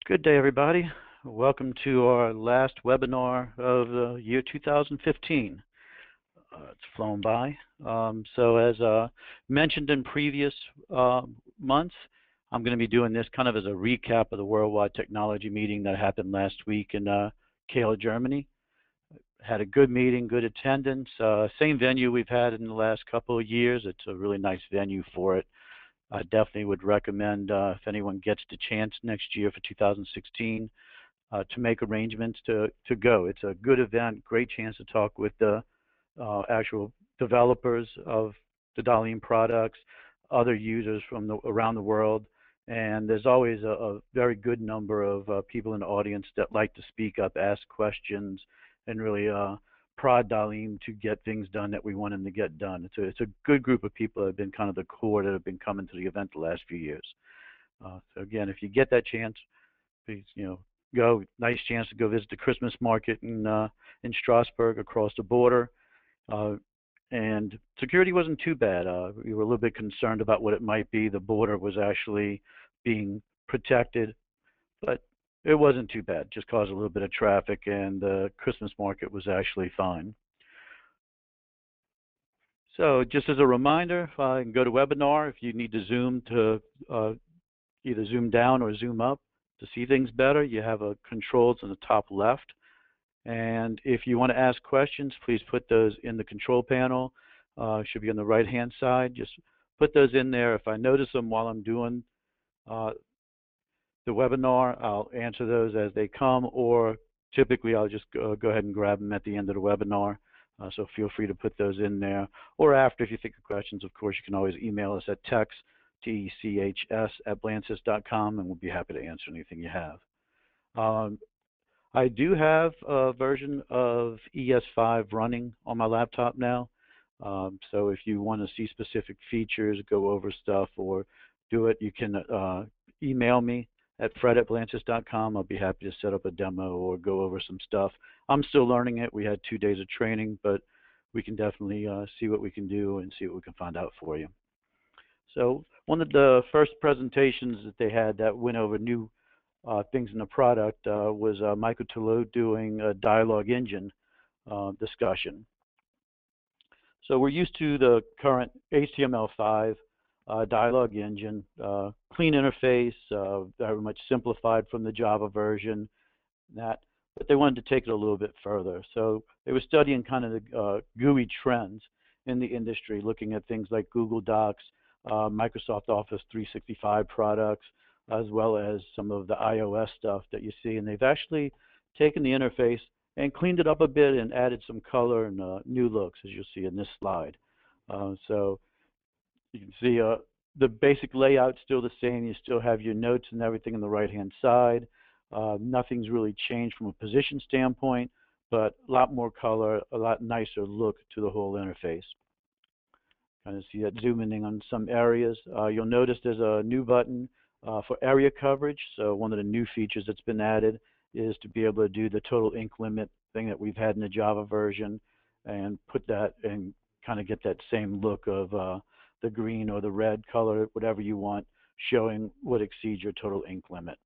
Good day, everybody. Welcome to our last webinar of the year 2015. It's flown by. So as mentioned in previous months, I'm going to be doing this kind of as a recap of the Worldwide Technology meeting that happened last week in Kiel, Germany. Had a good meeting, good attendance. Same venue we've had in the last couple of years. It's a really nice venue for it. I definitely would recommend if anyone gets the chance next year for 2016 to make arrangements to go. It's a good event, great chance to talk with the actual developers of the Dalim products, other users from around the world, and there's always a very good number of people in the audience that like to speak up, ask questions, and really prod Dalim to get things done that we want them to get done. It's a good group of people that have been kind of the core that have been coming to the event the last few years. So again, if you get that chance, please go. Nice chance to go visit the Christmas market in Strasbourg across the border. And security wasn't too bad. We were a little bit concerned about what it might be. The border was actually being protected, but it wasn't too bad. Just caused a little bit of traffic, and the Christmas market was actually fine. So just as a reminder, you can go to webinar if you need to zoom to either zoom down or zoom up to see things better. You have controls in the top left. And if you want to ask questions, please put those in the control panel. Should be on the right-hand side. Just put those in there. If I notice them while I'm doing the webinar, I'll answer those as they come, or typically I'll just go ahead and grab them at the end of the webinar. So feel free to put those in there. Or after, if you think of questions, of course, you can always email us at techs@blanchard.com, and we'll be happy to answer anything you have. I do have a version of ES5 running on my laptop now. So if you want to see specific features, go over stuff, or do it, you can email me at fred@blanchard.com. I'll be happy to set up a demo or go over some stuff. I'm still learning it. We had 2 days of training, but we can definitely see what we can do and see what we can find out for you. So one of the first presentations that they had that went over new things in the product was Michael Toulouse doing a dialogue engine discussion. So we're used to the current HTML5 dialogue engine, clean interface, very much simplified from the Java version, but they wanted to take it a little bit further. So they were studying kind of the GUI trends in the industry, looking at things like Google Docs, Microsoft Office 365 products, as well as some of the iOS stuff that you see. And they've actually taken the interface and cleaned it up a bit and added some color and new looks, as you'll see in this slide. So you can see the basic layout's still the same. You still have your notes and everything on the right-hand side. Nothing's really changed from a position standpoint, but a lot more color, a lot nicer look to the whole interface. Kind of see that zooming in on some areas. You'll notice there's a new button for area coverage. So one of the new features that's been added is to be able to do the total ink limit thing that we've had in the Java version, and put that and kind of get that same look of the green or the red color, whatever you want, showing what exceeds your total ink limit.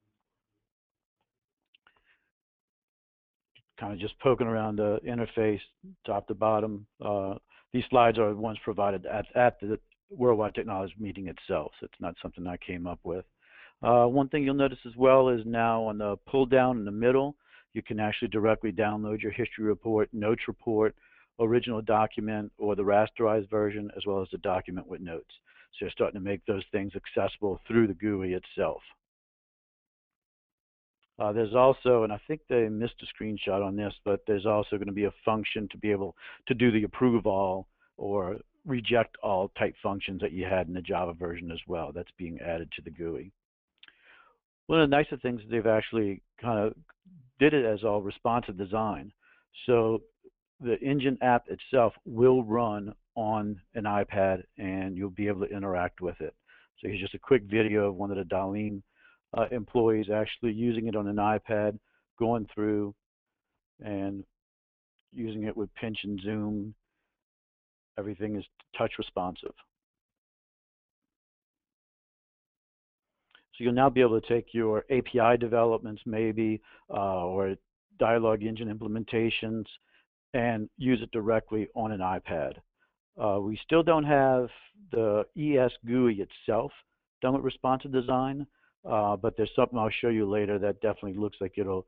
Kind of just poking around the interface, top to bottom. These slides are ones provided at the Worldwide Technology meeting itself, so it's not something I came up with. One thing you'll notice as well is now on the pull down in the middle, you can actually directly download your history report, notes report, original document, or the rasterized version, as well as the document with notes. So you're starting to make those things accessible through the GUI itself. There's also, and I think they missed a screenshot on this, but there's also going to be a function to be able to do the approve all or reject all type functions that you had in the Java version as well. That's being added to the GUI. One of the nicer things is they've actually kind of did it as all responsive design. So the engine app itself will run on an iPad, and you'll be able to interact with it. So here's just a quick video of one of the Dalim employees actually using it on an iPad, going through and using it with pinch and zoom. Everything is touch responsive. So you'll now be able to take your API developments maybe, or dialogue engine implementations, and use it directly on an iPad. We still don't have the ES GUI itself done with responsive design, but there's something I'll show you later that definitely looks like it'll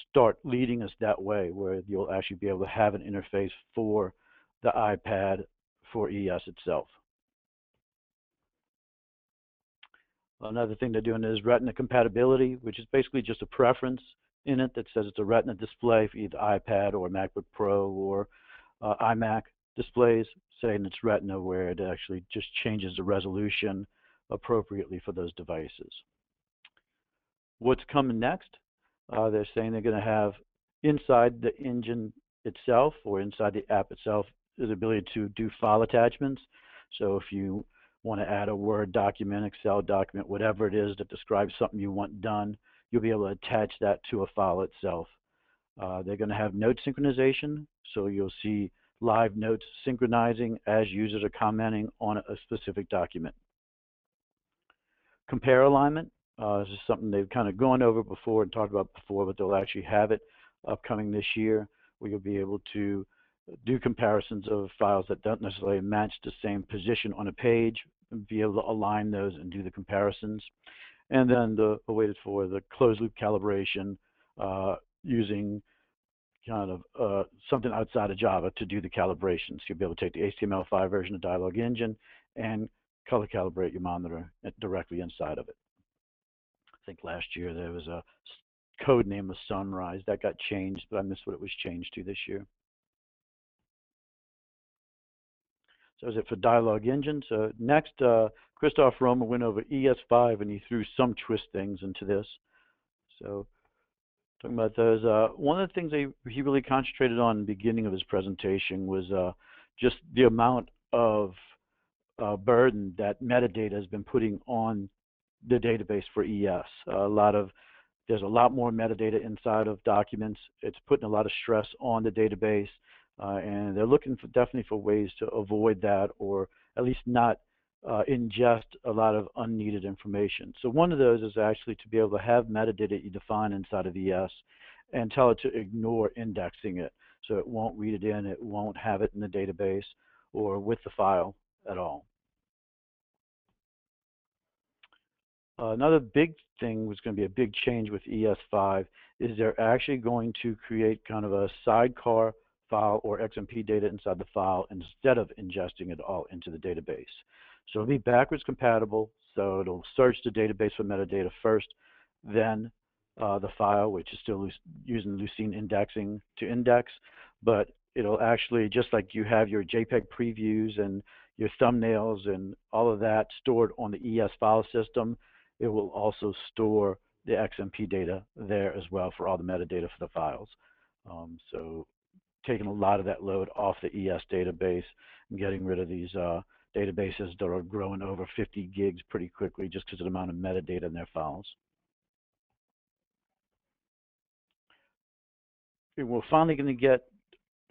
start leading us that way, where you'll actually be able to have an interface for the iPad for ES itself. Another thing they're doing is Retina compatibility, which is basically just a preference in it that says it's a Retina display for either iPad or MacBook Pro or iMac displays, saying it's Retina, where it actually just changes the resolution appropriately for those devices. What's coming next? They're saying they're going to have inside the engine itself or inside the app itself the ability to do file attachments. So if you want to add a Word document, Excel document, whatever it is that describes something you want done, you'll be able to attach that to a file itself. They're going to have note synchronization, so you'll see live notes synchronizing as users are commenting on a specific document. Compare alignment, this is something they've kind of gone over before and talked about before, but they'll actually have it upcoming this year, where you'll be able to do comparisons of files that don't necessarily match the same position on a page, and be able to align those and do the comparisons. And then waited for the closed loop calibration, using kind of something outside of Java to do the calibrations. You'll be able to take the HTML5 version of Dialog Engine and color calibrate your monitor directly inside of it. I think last year there was a code name of Sunrise that got changed, but I missed what it was changed to this year. So is it for Dialog Engine? So next, Christoph Roma went over ES5 and he threw some twist things into this. So talking about those, one of the things he really concentrated on in the beginning of his presentation was just the amount of burden that metadata has been putting on the database for ES. There's a lot more metadata inside of documents. It's putting a lot of stress on the database, and they're looking definitely for ways to avoid that, or at least not ingest a lot of unneeded information. So one of those is actually to be able to have metadata you define inside of ES and tell it to ignore indexing it. So it won't read it in, it won't have it in the database or with the file at all. Another big thing was going to be a big change with ES5 is they're actually going to create kind of a sidecar file or XMP data inside the file instead of ingesting it all into the database. So it'll be backwards compatible, so it'll search the database for metadata first, then the file, which is still using Lucene indexing to index, but it'll actually, just like you have your JPEG previews and your thumbnails and all of that stored on the ES file system, it will also store the XMP data there as well for all the metadata for the files. So taking a lot of that load off the ES database and getting rid of these databases that are growing over 50 gigs pretty quickly just because of the amount of metadata in their files. We're finally going to get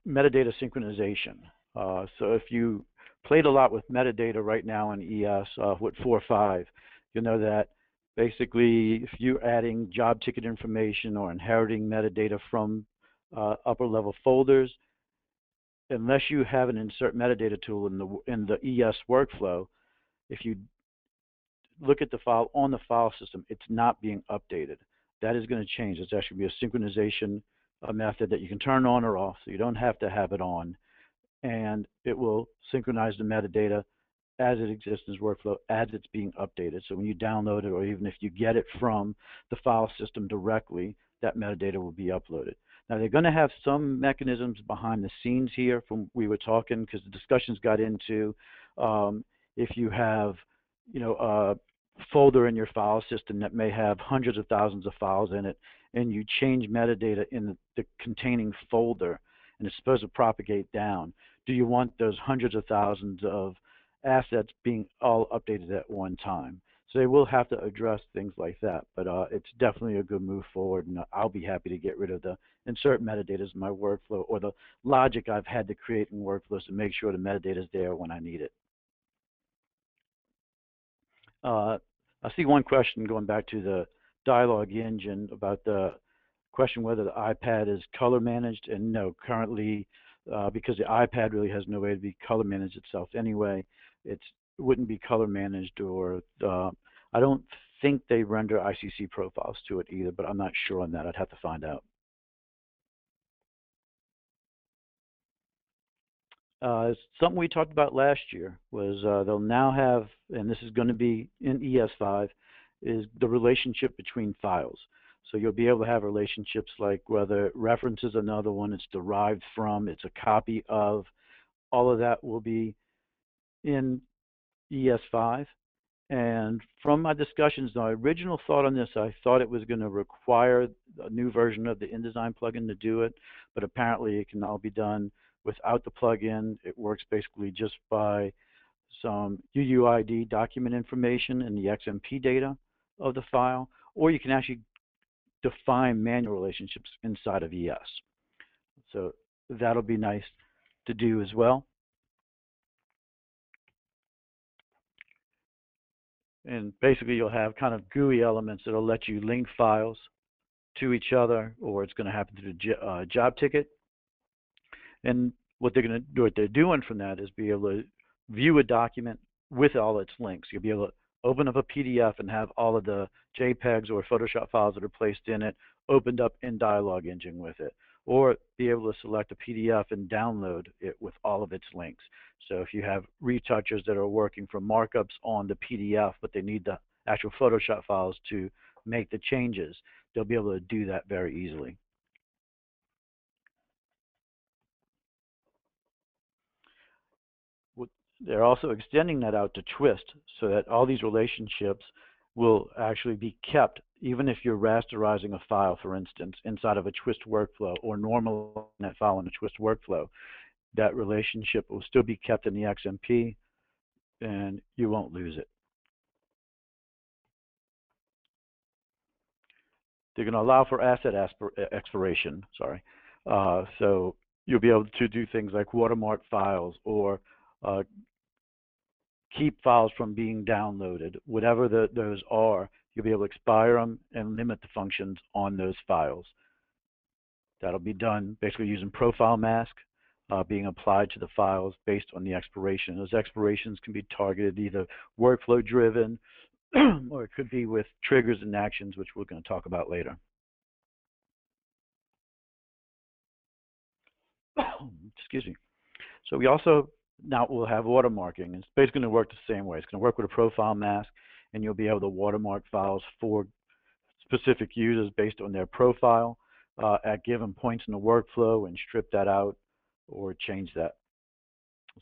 metadata synchronization. So if you played a lot with metadata right now in ES with 4.5, you'll know that basically if you're adding job ticket information or inheriting metadata from upper level folders, unless you have an insert metadata tool in the ES workflow, if you look at the file on the file system, it's not being updated. That is going to change. It's actually be a synchronization method that you can turn on or off, so you don't have to have it on, and it will synchronize the metadata as it exists in this workflow as it's being updated. So when you download it, or even if you get it from the file system directly, that metadata will be uploaded. Now they're going to have some mechanisms behind the scenes here from we were talking, because the discussions got into if you have a folder in your file system that may have hundreds of thousands of files in it, and you change metadata in the containing folder, and it's supposed to propagate down. Do you want those hundreds of thousands of assets being all updated at one time? So they will have to address things like that, but it's definitely a good move forward, and I'll be happy to get rid of the insert metadata in my workflow, or the logic I've had to create in workflows to make sure the metadata is there when I need it. I see one question going back to the dialogue engine about the question whether the iPad is color managed, and no, currently, because the iPad really has no way to be color managed itself anyway, it wouldn't be color managed, or I don't think they render ICC profiles to it either, but I'm not sure on that. I'd have to find out. Something we talked about last year was they'll now have, and this is going to be in ES5, is the relationship between files. So you'll be able to have relationships like whether it references another one, it's derived from, it's a copy of. All of that will be in ES5. And from my discussions, my original thought on this, I thought it was going to require a new version of the InDesign plugin to do it, but apparently it can now be done without the plugin. It works basically just by some UUID document information and the XMP data of the file, or you can actually define manual relationships inside of ES. So that'll be nice to do as well. And basically you'll have kind of GUI elements that'll let you link files to each other, or it's going to happen through the job ticket. And what they're doing from that is be able to view a document with all its links. You'll be able to open up a PDF and have all of the JPEGs or Photoshop files that are placed in it opened up in Dialog Engine with it, or be able to select a PDF and download it with all of its links. So if you have retouchers that are working for markups on the PDF, but they need the actual Photoshop files to make the changes, they'll be able to do that very easily. They're also extending that out to Twist so that all these relationships will actually be kept, even if you're rasterizing a file, for instance, inside of a Twist workflow or normalizing that file in a Twist workflow. That relationship will still be kept in the XMP, and you won't lose it. They're going to allow for asset expiration. So you'll be able to do things like watermark files or keep files from being downloaded. Whatever those are, you'll be able to expire them and limit the functions on those files. That'll be done basically using profile mask being applied to the files based on the expiration. Those expirations can be targeted either workflow driven or it could be with triggers and actions, which we're going to talk about later. Excuse me. So we also now will have watermarking. It's basically going to work the same way. It's going to work with a profile mask, and you'll be able to watermark files for specific users based on their profile at given points in the workflow and strip that out or change that.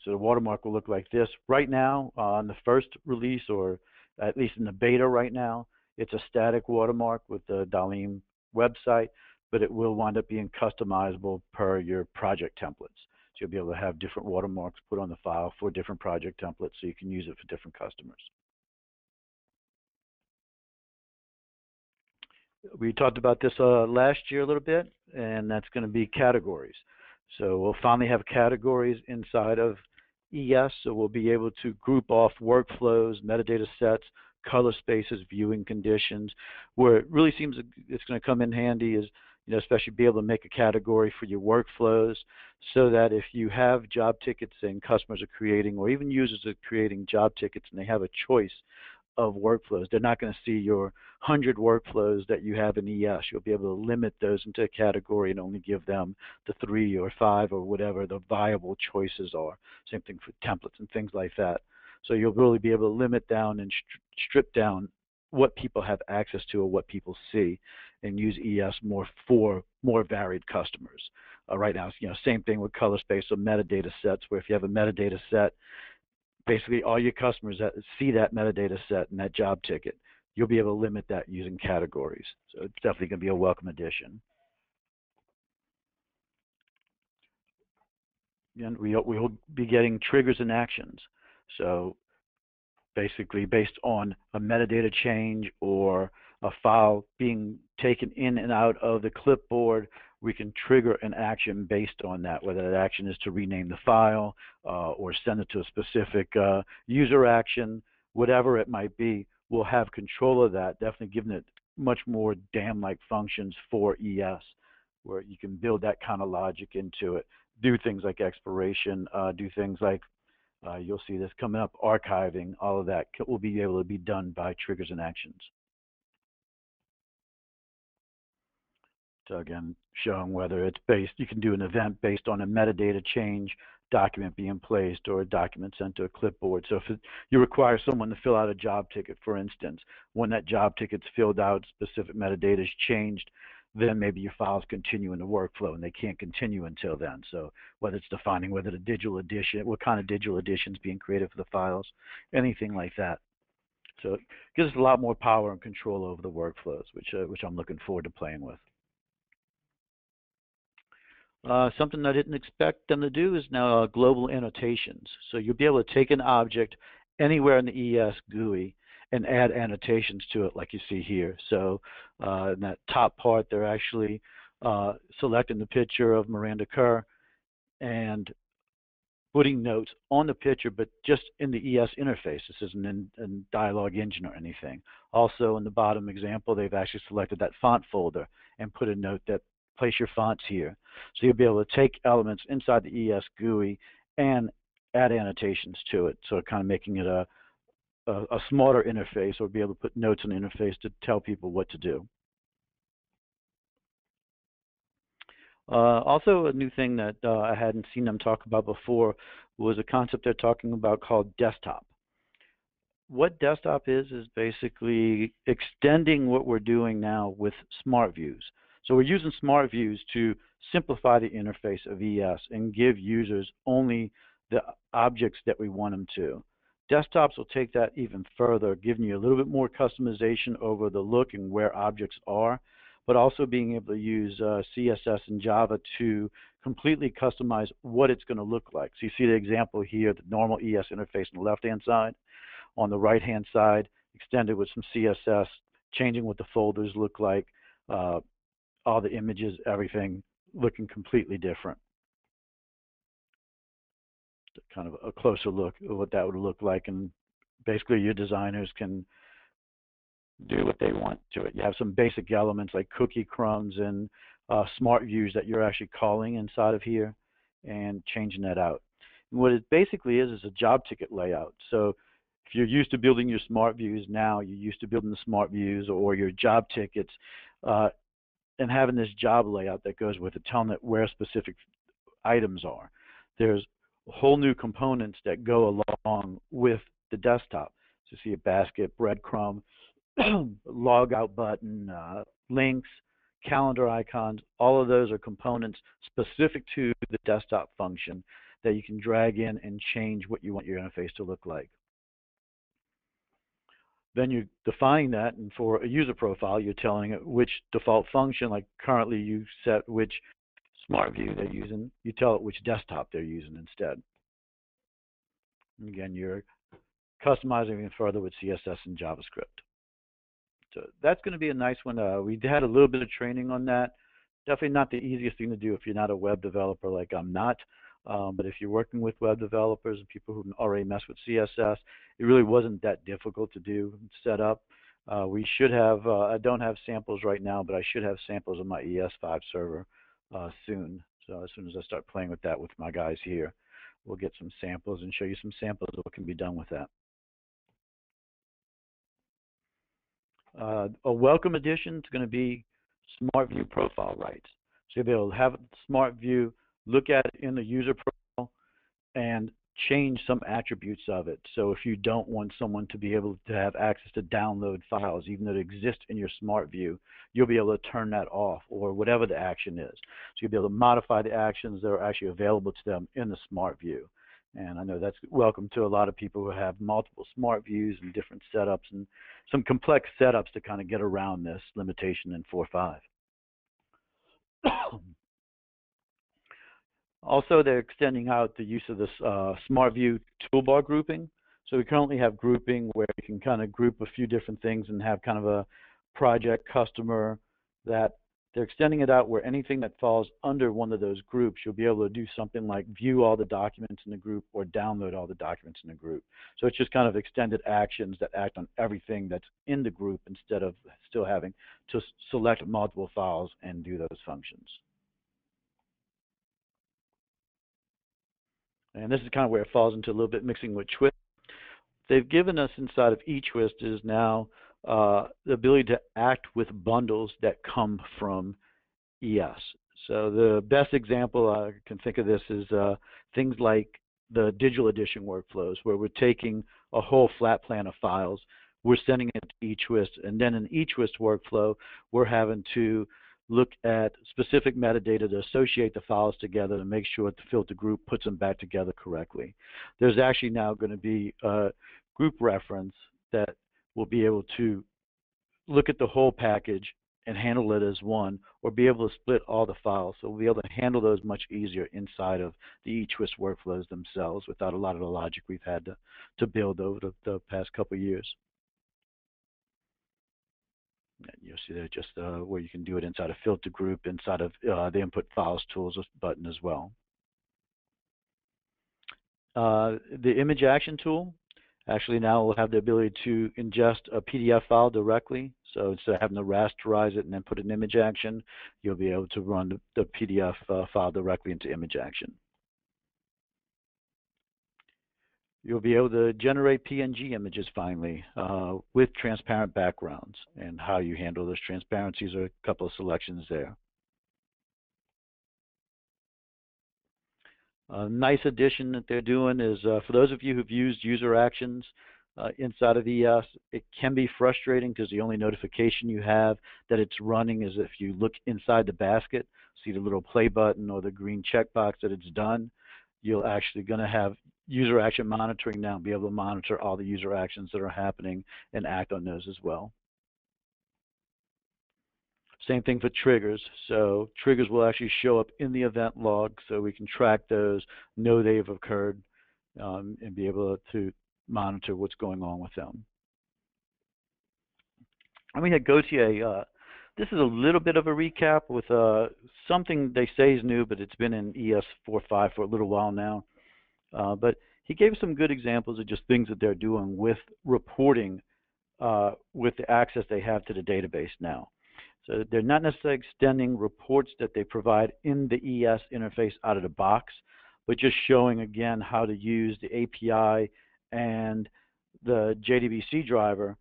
So the watermark will look like this. Right now, on the first release, or at least in the beta right now, it's a static watermark with the Dalim website, but it will wind up being customizable per your project templates. So you'll be able to have different watermarks put on the file for different project templates so you can use it for different customers. We talked about this last year a little bit, and that's going to be categories. So we'll finally have categories inside of ES, so we'll be able to group off workflows, metadata sets, color spaces, viewing conditions. Where it really seems it's going to come in handy is, especially be able to make a category for your workflows, so that if you have job tickets and customers are creating, or even users are creating job tickets and they have a choice of workflows, they're not going to see your 100 workflows that you have in ES. You'll be able to limit those into a category and only give them the 3 or 5 or whatever the viable choices are. Same thing for templates and things like that. So you'll really be able to limit down and strip down what people have access to or what people see, and use ES more for more varied customers. Right now, same thing with color space or metadata sets, where if you have a metadata set, basically all your customers that see that metadata set and that job ticket, you'll be able to limit that using categories. So it's definitely going to be a welcome addition. And we will be getting triggers and actions. So basically based on a metadata change or a file being taken in and out of the clipboard, we can trigger an action based on that, whether that action is to rename the file or send it to a specific user action, whatever it might be. will have control of that, definitely giving it much more DAM-like functions for ES, where you can build that kind of logic into it, do things like expiration, do things like, you'll see this coming up, archiving, all of that will be able to be done by triggers and actions. So again, showing whether it's based, you can do an event based on a metadata change, document being placed, or a document sent to a clipboard. So if you require someone to fill out a job ticket, for instance, when that job ticket's filled out, specific metadata is changed, then maybe your files continue in the workflow and they can't continue until then. So whether it's defining whether the digital edition, what kind of digital edition is being created for the files, anything like that. So it gives us a lot more power and control over the workflows, which I'm looking forward to playing with. Something I didn't expect them to do is now global annotations. So you'll be able to take an object anywhere in the ES GUI and add annotations to it like you see here. So in that top part, they're actually selecting the picture of Miranda Kerr and putting notes on the picture, but just in the ES interface. This isn't in Dialog Engine or anything. Also, in the bottom example, they've actually selected that font folder and put a note that place your fonts here. So you'll be able to take elements inside the ES GUI and add annotations to it. So kind of making it a smarter interface, or be able to put notes on the interface to tell people what to do. Also, a new thing that I hadn't seen them talk about before was a concept they're talking about called desktop. What desktop is basically extending what we're doing now with smart views. So we're using smart views to simplify the interface of ES and give users only the objects that we want them to. Desktops will take that even further, giving you a little bit more customization over the look and where objects are, but also being able to use CSS and Java to completely customize what it's going to look like. So you see the example here, the normal ES interface on the left-hand side. On the right-hand side, extended with some CSS, changing what the folders look like, all the images, everything looking completely different. Kind of a closer look at what that would look like, and basically your designers can do what they want to it. You have some basic elements like cookie crumbs and smart views that you're actually calling inside of here and changing that out. And what it basically is a job ticket layout. So if you're used to building your smart views now, you're used to building the smart views or your job tickets and having this job layout that goes with it, telling it where specific items are. There's whole new components that go along with the desktop. So you see a basket, breadcrumb, log out button, links, calendar icons. All of those are components specific to the desktop function that you can drag in and change what you want your interface to look like. Then you're defining that, and for a user profile, you're telling it which default function, like currently you set which smart view they're using, you tell it which desktop they're using instead. And again, you're customizing even further with CSS and JavaScript. So that's going to be a nice one. We had a little bit of training on that. Definitely not the easiest thing to do if you're not a web developer like I'm not. But if you're working with web developers and people who already mess with CSS, it really wasn't that difficult to do and set up. We should have, I don't have samples right now, but I should have samples on my ES5 server soon. So as soon as I start playing with that with my guys here, we'll get some samples and show you some samples of what can be done with that. A welcome addition is going to be Smart View profile rights. So you'll be able to have Smart View, look at it in the user profile, and change some attributes of it. So if you don't want someone to be able to have access to download files, even though they exist in your Smart View, you'll be able to turn that off, or whatever the action is. So you'll be able to modify the actions that are actually available to them in the Smart View. And I know that's welcome to a lot of people who have multiple smart views and different setups and some complex setups to kind of get around this limitation in 4.5. Also, they're extending out the use of this Smart View toolbar grouping. So we currently have grouping where you can kind of group a few different things and have kind of a project customer that They're extending it out where anything that falls under one of those groups, you'll be able to do something like view all the documents in the group or download all the documents in the group. So it's just kind of extended actions that act on everything that's in the group instead of still having to select multiple files and do those functions. And this is kind of where it falls into a little bit mixing with Twist. They've given us inside of eTwist is now the ability to act with bundles that come from ES. So the best example I can think of this is things like the digital edition workflows, where we're taking a whole flat plan of files, we're sending it to eTwist, and then in eTwist workflow, we're having to look at specific metadata to associate the files together to make sure the filter group puts them back together correctly. There's actually now going to be a group reference that will be able to look at the whole package and handle it as one, or be able to split all the files. So we'll be able to handle those much easier inside of the eTwist workflows themselves without a lot of the logic we've had to build over the past couple of years. And you'll see there just where you can do it inside a filter group, inside of the input files tools button as well. The image action tool actually now will have the ability to ingest a PDF file directly. So instead of having to rasterize it and then put an image action, you'll be able to run the PDF file directly into image action. You'll be able to generate PNG images finally with transparent backgrounds, and how you handle those transparencies are a couple of selections there. A nice addition that they're doing is for those of you who've used user actions inside of ES, it can be frustrating because the only notification you have that it's running is if you look inside the basket, see the little play button or the green checkbox that it's done. You're actually going to have user action monitoring now and be able to monitor all the user actions that are happening and act on those as well. Same thing for triggers. So triggers will actually show up in the event log, so we can track those, know they've occurred, and be able to monitor what's going on with them. And we had Gautier. This is a little bit of a recap with something they say is new, but it's been in ES 4.5 for a little while now. But he gave some good examples of just things that they're doing with reporting with the access they have to the database now. So they're not necessarily extending reports that they provide in the ES interface out of the box, but just showing again how to use the API and the JDBC driver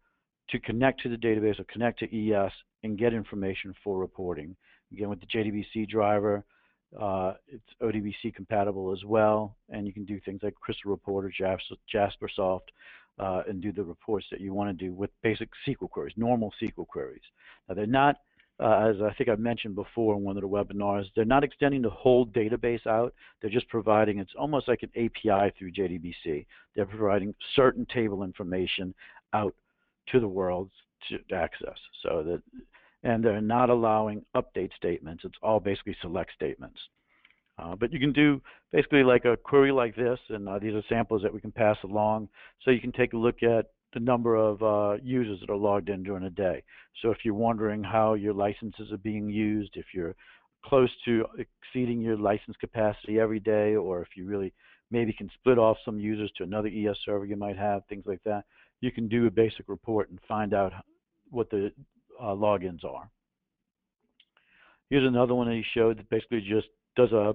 to connect to the database or connect to ES and get information for reporting. Again, with the JDBC driver, it's ODBC compatible as well, and you can do things like Crystal Report or Jaspersoft and do the reports that you want to do with basic SQL queries, normal SQL queries. Now, they're not, as I think I mentioned before in one of the webinars, they're not extending the whole database out. They're just providing, it's almost like an API through JDBC. They're providing certain table information out to the world to access. So that, and they're not allowing update statements. It's all basically select statements. But you can do basically like a query like this, and these are samples that we can pass along. So you can take a look at the number of users that are logged in during a day. So if you're wondering how your licenses are being used, if you're close to exceeding your license capacity every day, or if you really maybe can split off some users to another ES server you might have, things like that, you can do a basic report and find out what the logins are. Here's another one that he showed that basically just does a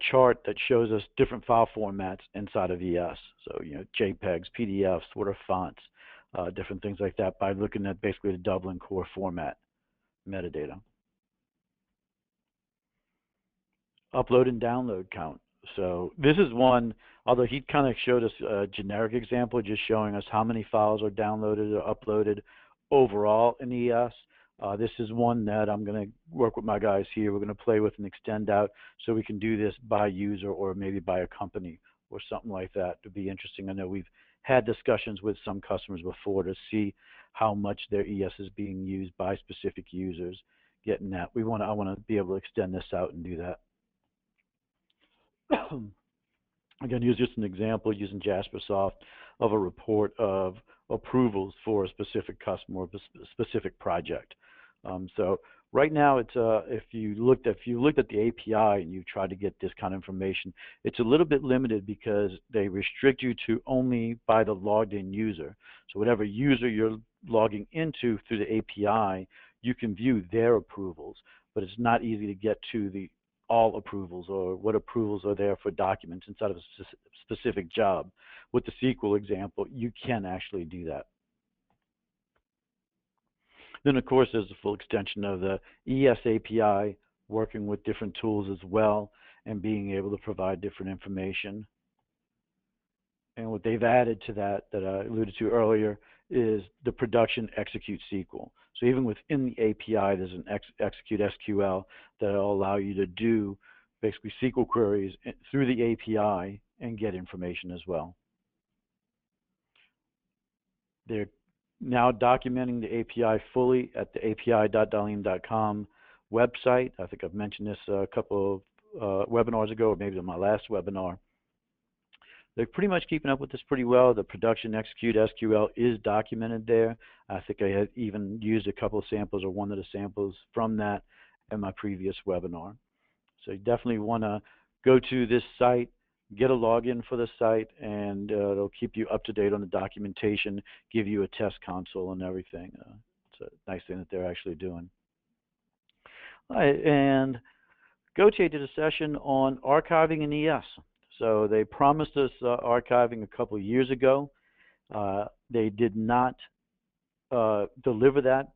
chart that shows us different file formats inside of ES. So, you know, JPEGs, PDFs, what are fonts, different things like that by looking at basically the Dublin core format metadata. Upload and download count. So this is one, although he kind of showed us a generic example, just showing us how many files are downloaded or uploaded overall in ES. This is one that I'm going to work with my guys here. We're going to play with and extend out so we can do this by user or maybe by a company or something like that. It'd be interesting. I know we've had discussions with some customers before to see how much their ES is being used by specific users. Getting that, I want to be able to extend this out and do that. Again, here's just an example using Jaspersoft of a report of approvals for a specific customer or a specific project. So right now, it's if you looked at the API and you tried to get this kind of information, it's a little bit limited because they restrict you to only by the logged in user. So whatever user you're logging into through the API, you can view their approvals, but it's not easy to get to the all approvals or what approvals are there for documents inside of a specific job. With the SQL example, you can actually do that. Then, of course, there's the full extension of the ES API, working with different tools as well and being able to provide different information. And what they've added to that I alluded to earlier is the production execute SQL. So even within the API, there's an execute SQL that will allow you to do basically SQL queries through the API and get information as well. They're now documenting the API fully at the api.dalim.com website. I think I've mentioned this a couple of webinars ago, or maybe on my last webinar. They're pretty much keeping up with this pretty well. The production execute SQL is documented there. I think I had even used a couple of samples or one of the samples from that in my previous webinar. So you definitely want to go to this site, get a login for the site, and it'll keep you up to date on the documentation, give you a test console and everything. It's a nice thing that they're actually doing. All right, and Gautier did a session on archiving in ES. So they promised us archiving a couple of years ago. They did not deliver that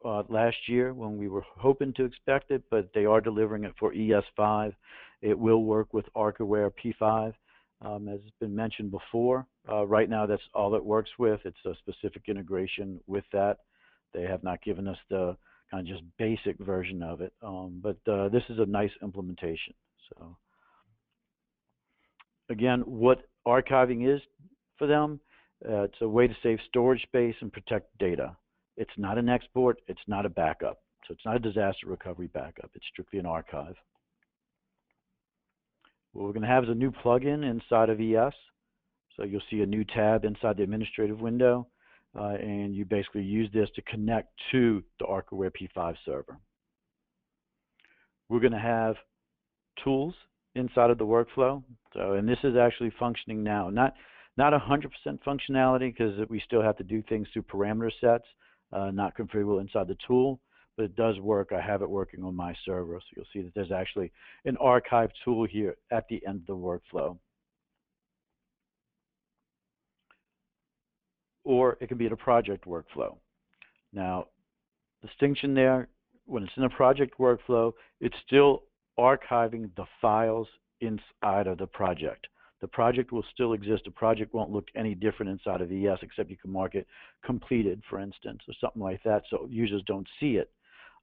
last year when we were hoping to expect it, but they are delivering it for ES5. It will work with ArchAware P5. As has been mentioned before, right now that's all it works with. It's a specific integration with that. They have not given us the kind of just basic version of it, but this is a nice implementation. So again, what archiving is for them, it's a way to save storage space and protect data. It's not an export, it's not a backup. So it's not a disaster recovery backup, it's strictly an archive. What we're going to have is a new plugin inside of ES. So you'll see a new tab inside the administrative window, and you basically use this to connect to the ArchAware P5 server. We're going to have tools inside of the workflow. So, and this is actually functioning now. Not 100% functionality because we still have to do things through parameter sets, not configurable inside the tool, but it does work. I have it working on my server, so you'll see that there's actually an archive tool here at the end of the workflow. Or it can be in a project workflow. Now, distinction there, when it's in a project workflow, it's still archiving the files inside of the project. The project will still exist. The project won't look any different inside of ES, except you can mark it completed, for instance, or something like that, so users don't see it.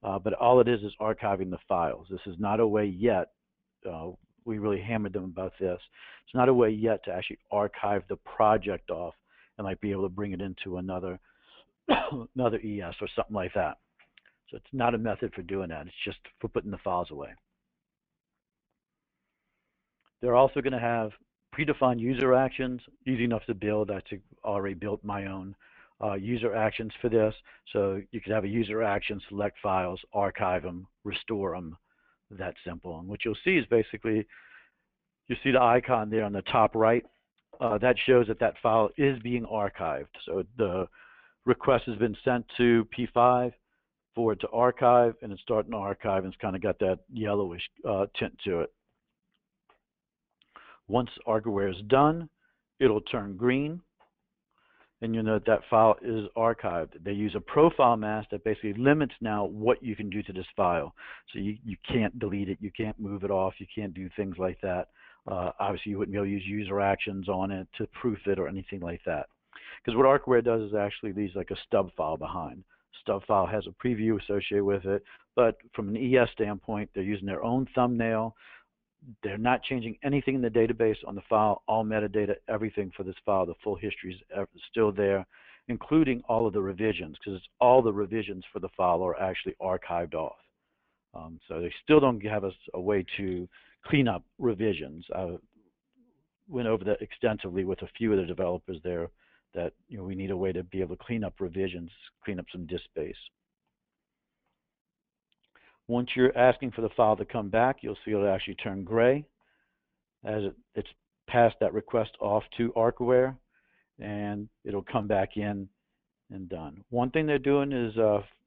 But all it is archiving the files. This is not a way yet, we really hammered them about this, it's not a way yet to actually archive the project off and like be able to bring it into another another ES or something like that. So it's not a method for doing that. It's just for putting the files away. They're also going to have predefined user actions, easy enough to build. I already built my own user actions for this. So you could have a user action, select files, archive them, restore them, that simple. And what you'll see is basically, you see the icon there on the top right. That shows that that file is being archived. So the request has been sent to P5 for it to archive, and it's starting to archive, and it's kind of got that yellowish tint to it. Once ArchAware is done, it'll turn green, and you'll know that file is archived. They use a profile mask that basically limits now what you can do to this file. So you can't delete it, you can't move it off, you can't do things like that. Obviously, you wouldn't be able to use user actions on it to proof it or anything like that. Because what ArchAware does is actually leaves like a stub file behind. Stub file has a preview associated with it, but from an ES standpoint, they're using their own thumbnail. They're not changing anything in the database on the file, all metadata, everything for this file, the full history is still there, including all of the revisions, because all the revisions for the file are actually archived off. So they still don't have a way to clean up revisions. I went over that extensively with a few of the developers there, that we need a way to be able to clean up revisions, clean up some disk space. Once you're asking for the file to come back, you'll see it'll actually turn gray as it's passed that request off to ArcAware, and it'll come back in and done. One thing they're doing is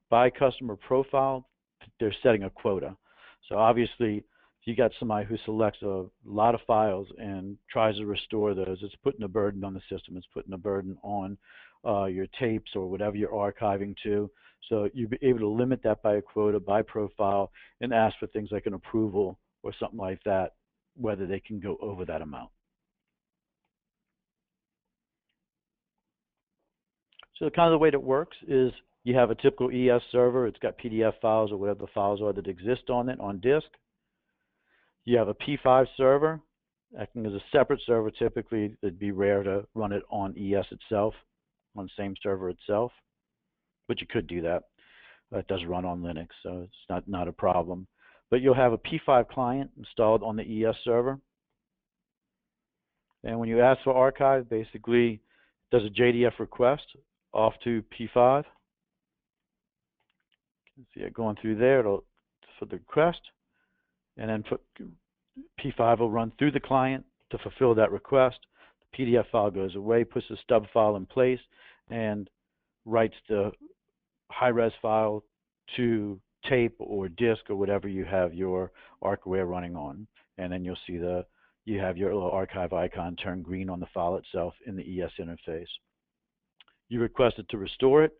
by customer profile, they're setting a quota. So obviously, if you got somebody who selects a lot of files and tries to restore those, it's putting a burden on the system. It's putting a burden on your tapes or whatever you're archiving to. So you'll be able to limit that by a quota, by profile, and ask for things like an approval or something like that, whether they can go over that amount. So kind of the way that works is you have a typical ES server. It's got PDF files or whatever the files are that exist on it on disk. You have a P5 server acting as a separate server. Typically, it'd be rare to run it on ES itself, on the same server itself, but you could do that. It does run on Linux, so it's not a problem. But you'll have a P5 client installed on the ES server. And when you ask for archive, basically it does a JDF request off to P5. You can see it going through there for the request, and then P5 will run through the client to fulfill that request. The PDF file goes away, puts the stub file in place, and writes the high-res file to tape or disk or whatever you have your ArcAware running on. And then you'll see you have your little archive icon turn green on the file itself in the ES interface. You request it to restore it.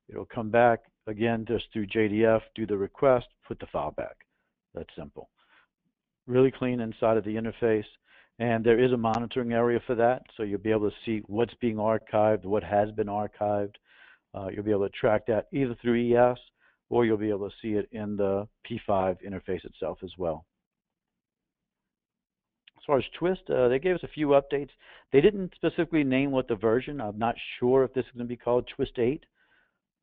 It'll come back again just through JDF, do the request, put the file back. That's simple. Really clean inside of the interface. And there is a monitoring area for that, so you'll be able to see what's being archived, what has been archived. You'll be able to track that either through ES or you'll be able to see it in the P5 interface itself as well. As far as Twist, they gave us a few updates. They didn't specifically name what the version. I'm not sure if this is going to be called Twist 8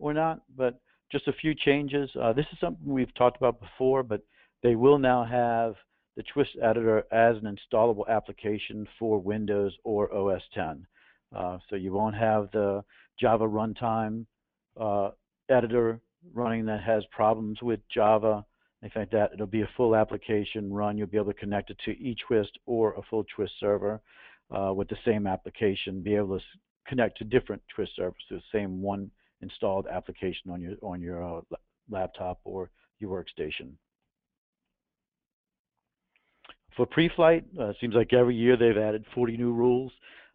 or not, but just a few changes. This is something we've talked about before, but they will now have the Twist editor as an installable application for Windows or OS X. So you won't have the Java runtime editor running that has problems with Java, things like that. It'll be a full application run. You'll be able to connect it to eTwist or a full Twist server with the same application, be able to connect to different Twist servers to the same one installed application on your laptop or your workstation. For pre-flight, it seems like every year they've added 40 new rules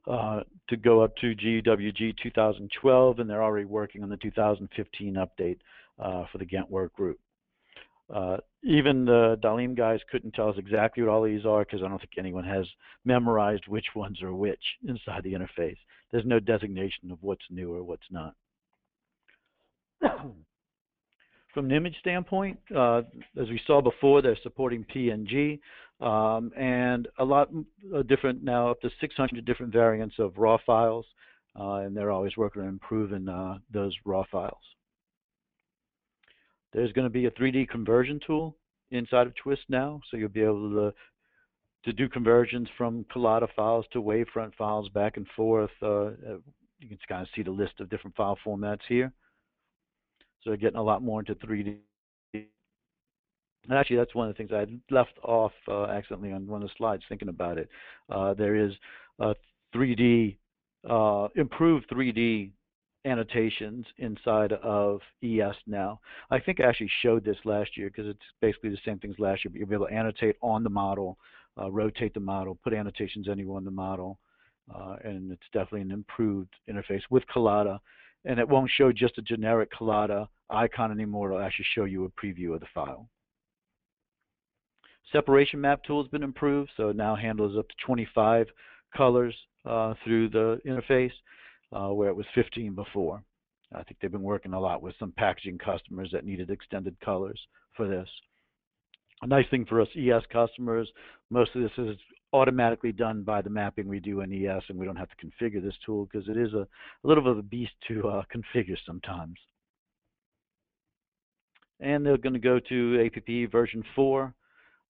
to go up to GWG 2012, and they're already working on the 2015 update for the Ghent work group. Even the Dalim guys couldn't tell us exactly what all these are because I don't think anyone has memorized which ones are which inside the interface. There's no designation of what's new or what's not. From an image standpoint, as we saw before, they're supporting PNG and a lot different now, up to 600 different variants of RAW files, and they're always working on improving those RAW files. There's going to be a 3D conversion tool inside of Twist now, so you'll be able to do conversions from Collada files to wavefront files back and forth. You can kind of see the list of different file formats here. So getting a lot more into 3D. And actually, that's one of the things I left off accidentally on one of the slides thinking about it. There is a 3D, improved 3D annotations inside of ES now. I think I actually showed this last year because it's basically the same things last year, but you'll be able to annotate on the model, rotate the model, put annotations anywhere on the model, and it's definitely an improved interface with Collada. And it won't show just a generic Collada icon anymore. It'll actually show you a preview of the file. Separation map tool has been improved, so it now handles up to 25 colors through the interface, where it was 15 before. I think they've been working a lot with some packaging customers that needed extended colors for this. A nice thing for us ES customers, most of this is automatically done by the mapping we do in ES, and we don't have to configure this tool because it is a little bit of a beast to configure sometimes. And they're going to go to APP version 4.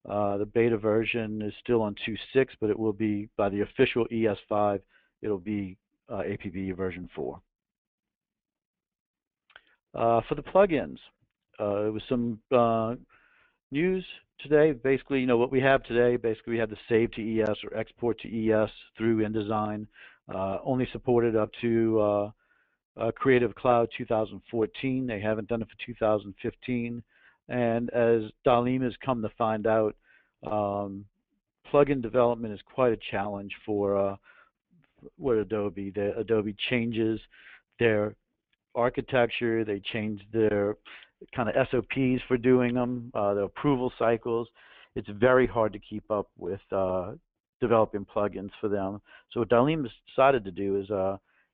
The beta version is still on 2.6, but it will be, by the official ES5, it'll be APP version 4. For the plugins, it was some use today, basically, what we have today, basically we have the save to ES or export to ES through InDesign, only supported up to Creative Cloud 2014. They haven't done it for 2015. And as Dalim has come to find out, plugin development is quite a challenge for Adobe. Adobe changes their architecture, they change their kind of SOPs for doing them, the approval cycles. It's very hard to keep up with developing plugins for them. So what Dalim has decided to do is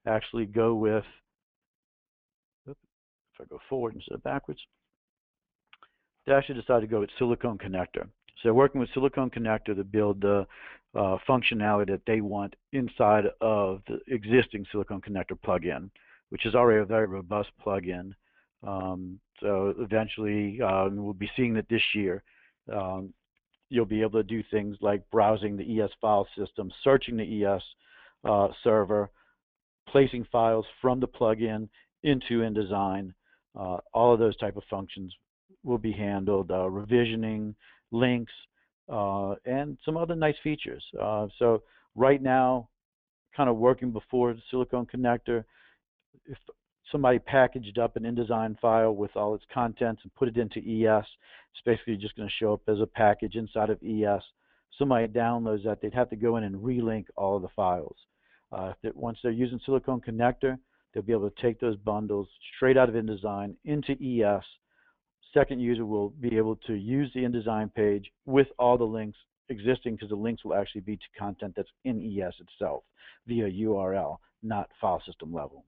actually go with, if I go forward instead of backwards, they actually decided to go with Silicone Connector. So they're working with Silicone Connector to build the functionality that they want inside of the existing Silicone Connector plugin, which is already a very robust plugin. So eventually, we'll be seeing that this year. You'll be able to do things like browsing the ES file system, searching the ES server, placing files from the plugin into InDesign. All of those type of functions will be handled, revisioning, links, and some other nice features. So right now, kind of working before the Silicone Connector, if somebody packaged up an InDesign file with all its contents and put it into ES, it's basically just going to show up as a package inside of ES. Somebody downloads that, they'd have to go in and relink all of the files. Once they're using Silicone Connector, they'll be able to take those bundles straight out of InDesign into ES. Second user will be able to use the InDesign page with all the links existing, because the links will actually be to content that's in ES itself via URL, not file system level.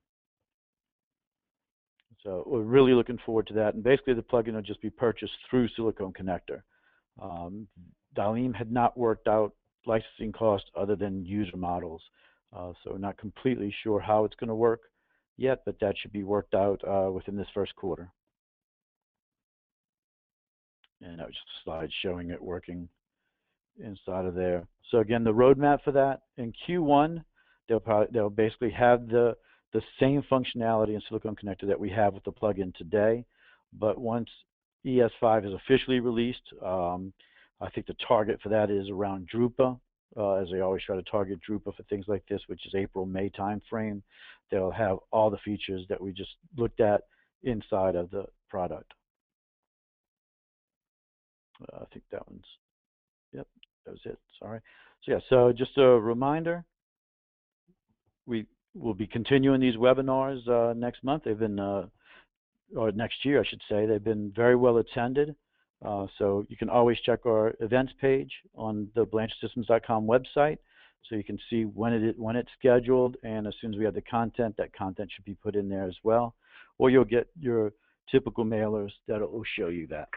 So we're really looking forward to that. And basically the plugin will just be purchased through Silicone Connector. Dalim had not worked out licensing costs other than user models. So we're not completely sure how it's going to work yet, but that should be worked out within this first quarter. And that was just a slide showing it working inside of there. So again, the roadmap for that in Q1, they'll basically have the same functionality in Silicone Connector that we have with the plugin today. But once ES5 is officially released, I think the target for that is around Drupa, as they always try to target Drupa for things like this, which is April-May timeframe. They'll have all the features that we just looked at inside of the product. I think that one's, yep, that was it, sorry. So yeah, so just a reminder, we will be continuing these webinars next month. They've been, or next year, I should say. They've been very well attended. So you can always check our events page on the BlanchardSystems.com website, so you can see when it's scheduled, and as soon as we have the content, that content should be put in there as well. Or you'll get your typical mailers that will show you that.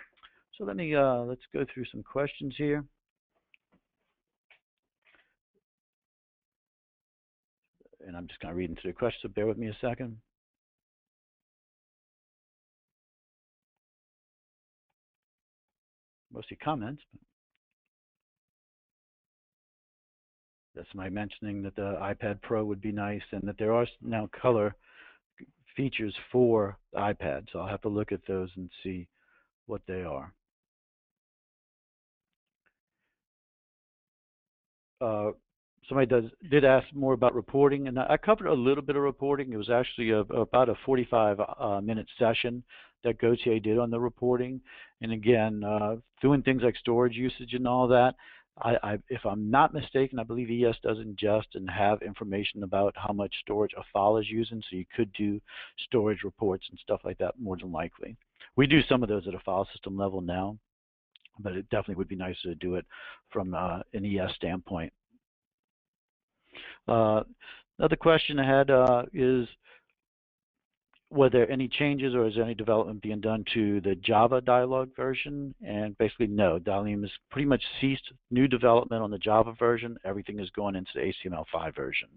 So let's go through some questions here. And I'm just kind of reading through the questions, so bear with me a second. Mostly comments. That's somebody mentioning that the iPad Pro would be nice, and that there are now color features for the iPad. So I'll have to look at those and see what they are. Somebody did ask more about reporting, and I covered a little bit of reporting. It was actually about a 45-minute session that Gautier did on the reporting. And again, doing things like storage usage and all that, if I'm not mistaken, I believe ES does ingest and have information about how much storage a file is using, so you could do storage reports and stuff like that more than likely. We do some of those at a file system level now, but it definitely would be nicer to do it from an ES standpoint. Another question I had is, were there any changes or is there any development being done to the Java dialog version? And basically, no. Dalim has pretty much ceased new development on the Java version. Everything is going into the HTML5 version.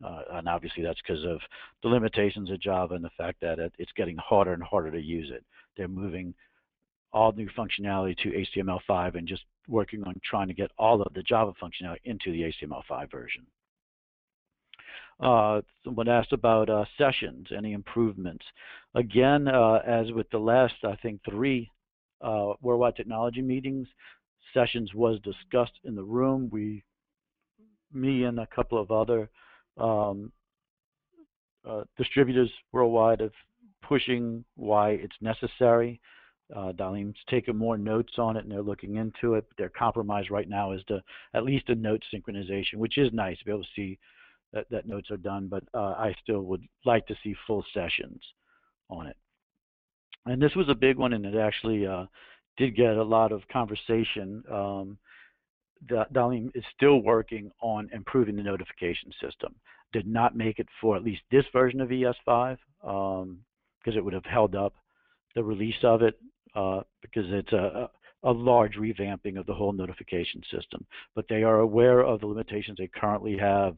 And obviously, that's because of the limitations of Java and the fact that it's getting harder and harder to use it. They're moving all new functionality to HTML5 and just working on trying to get all of the Java functionality into the HTML5 version. Someone asked about sessions, any improvements. Again, as with the last, I think, 3 Worldwide Technology meetings. Sessions was discussed in the room. Me and a couple of other um, distributors worldwide of pushing why it's necessary. Dalim's taken more notes on it and they're looking into it. But their compromise right now is to at least a note synchronization, which is nice to be able to see that notes are done. But I still would like to see full sessions on it. And this was a big one, and it actually did get a lot of conversation. Dalim is still working on improving the notification system. Did not make it for at least this version of ES5 because it would have held up the release of it because it's a large revamping of the whole notification system. But they are aware of the limitations they currently have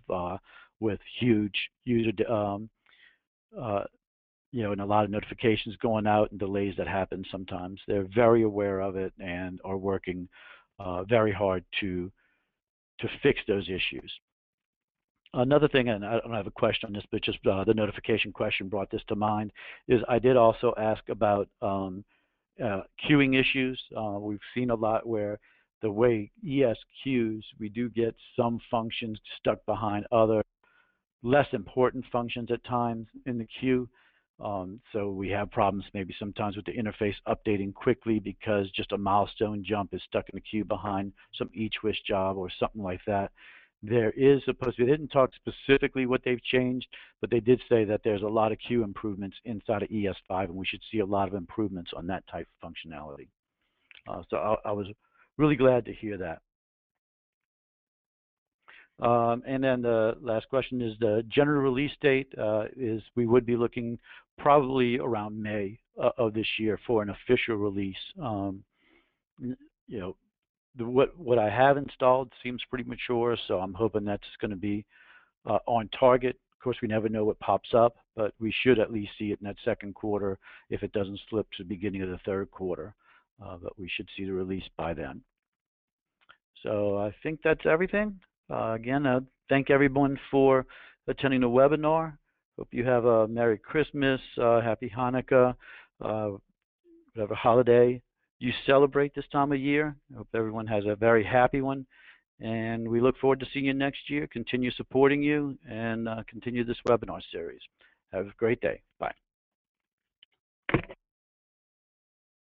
with huge user and a lot of notifications going out and delays that happen sometimes. They're very aware of it and are working very hard to fix those issues. Another thing, and I don't have a question on this, but just the notification question brought this to mind, is I did also ask about queuing issues. We've seen a lot where the way ES queues, we do get some functions stuck behind other less important functions at times in the queue. So we have problems maybe sometimes with the interface updating quickly because just a milestone jump is stuck in the queue behind some each-wish job or something like that. There is supposed to be, they didn't talk specifically what they've changed, but they did say that there's a lot of queue improvements inside of ES5, and we should see a lot of improvements on that type of functionality. So I was really glad to hear that. And then the last question is the general release date is we would be looking probably around May of this year for an official release. What I have installed seems pretty mature, so I'm hoping that's going to be on target. Of course, we never know what pops up, but we should at least see it in that second quarter if it doesn't slip to the beginning of the third quarter. But we should see the release by then. So I think that's everything. Again, thank everyone for attending the webinar. Hope you have a Merry Christmas, Happy Hanukkah, whatever holiday you celebrate this time of year. I hope everyone has a very happy one. And we look forward to seeing you next year, continue supporting you, and continue this webinar series. Have a great day. Bye.